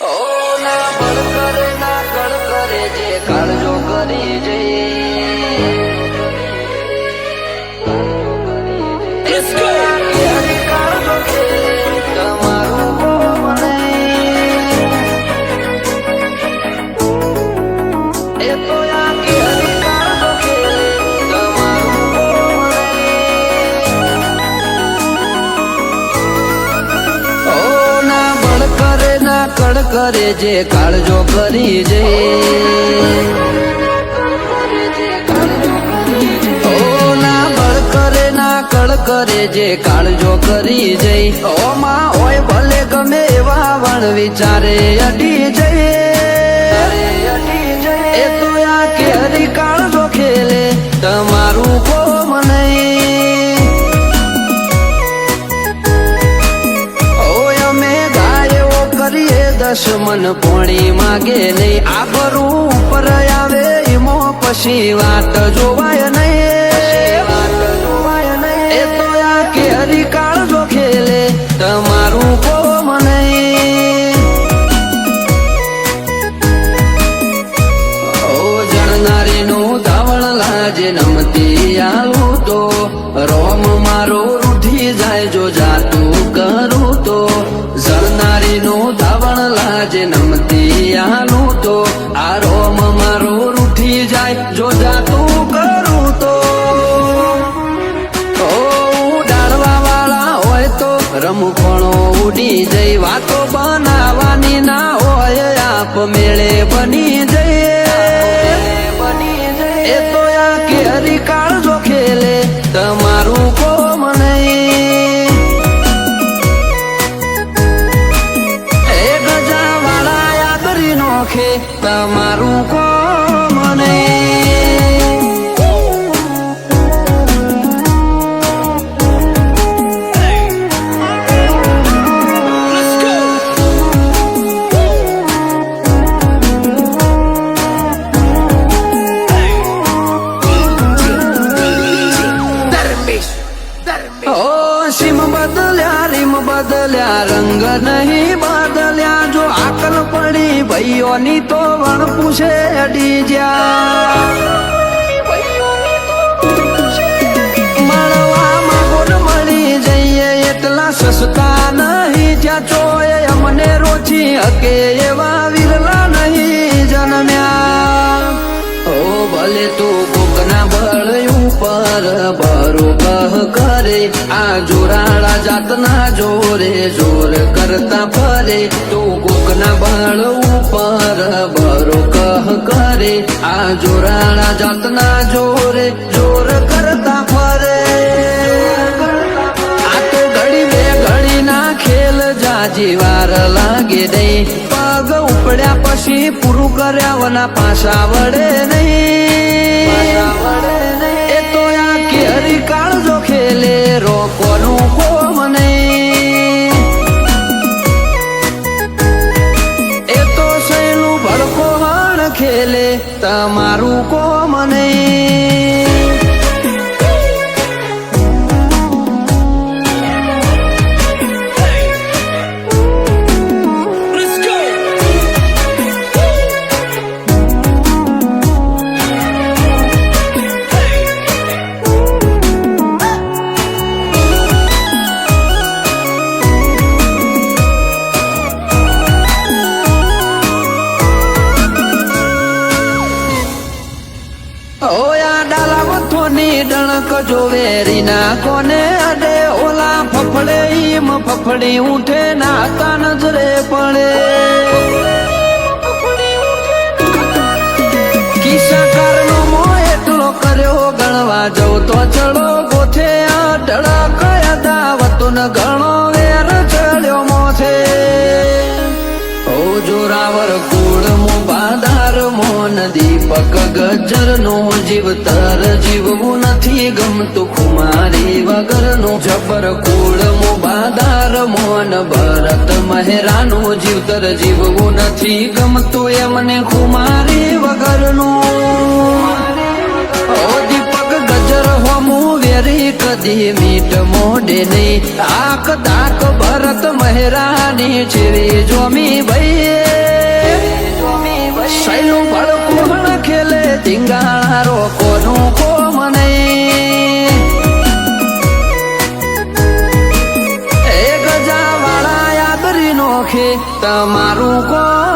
ઓ ના બળ કરે ના કળ કરે જે કાળજો કરી જઈ કાળજો ખેલે તમારું કોમ નહીં એ તો આખી હરી કાળજો ખેલે તમારું કોમ નહીં ઓ ના બળ કરે ના કળ કરે જે કાળજો કરી જઈ ઓ ના બળ કરે ના કળ કરે જે કાળજો કરી જઈ ઓ માં હોય ભલે ગમે એવા વણ વિચારે અડી જઈએ એ તો આ કે હરી કાળજો ખેલે તમારું કોમ નહીં કરીએ દશમન પોણી માગે નહીં આ ભરું ઉપર આવે એમો પછી વાત જોવાય નહીં એ તો આ કે હરી કાળજો ખેલે તમારું કોમ નહીં ઓ જણનારીનું ધાવણ લાજે નમતી આલું તો રોમ મારો રૂઠી જાય જો જાતું કરું તો જણનારીનું ધાવણ લાજે નમતી આલું તો આ રોમ મારો રૂઠી જાય જો જાતું કરું તો ઓ ડાળવા વાળા હોય તો રમખણો ઉડી જઈ વાતો બનાવવાની ના હોય આપ મેળે બની જઈએ એ તો આ કે હરી કાળજો ખેલે તમારું કોમ નહીં નોખે તમારું કોમ નહીં ઓ સીમ બદલ્યા રીમ બદલ્યા રંગ નહીં બદલ્યા જો આકલ પડી ભાઈઓની તો વણ પૂછે અડી જા મળવામાં ગોળ મળી જઈએ એટલા સસ્તા નહીં જ્યાં ચોય અમને રોચી હકે એવા વિરલા નહીં જન્મ્યા ઓ ભલે તું કોકના બળ ઉપર બરો કહ કરે આ જોરાળા જાતના જોરે જોર કરતા ફરે તું કોકના બળ ઉપર બરો કહ કરે આ જોરાળા જાતના જોરે જોર કરતા ફરે આ તો ઘડી બે ઘડી ના ખેલ જાજી વાર લાગે નહીં પગ ઉપડ્યા પછી પૂરું કર્યાવના પાછા વડે નહીં એ તો આ કે હરી કાળજો ખેલે રોકોનું કોમ નહીં એ તો સહેલું ભડકો હણ ખેલે તમારું કોમ નહીં ડણક જોવે રીના કોને અડે ઓલા ફફડે ઈમ ફફડી ઉઠે નાતા નજરે પડે કિસ્સાકાર નો મો એટલો કર્યો ગણવા જવું તો ચડો ગોથે અઢળક દાવતો ન ગણો વેર ચડ્યો મોથે ઓ જોરાવર કુળ મો બાધાર મોન દીપક ગજર નો જીવતર જીવવું નથી ગમતું ખુમારી વગરનું જબર કુળ મો બાધાર મોન ભરત મહેરાનું જીવતર જીવવું નથી ગમતું એમને ખુમારી વગરનું ઓ દીપક ગજર હોમું વેરી કદી મીટ મોઢે નહીં આક દાક ભરત મહેરાની છેવી જોમી ભાઈ ઓળખે તમારું કોણ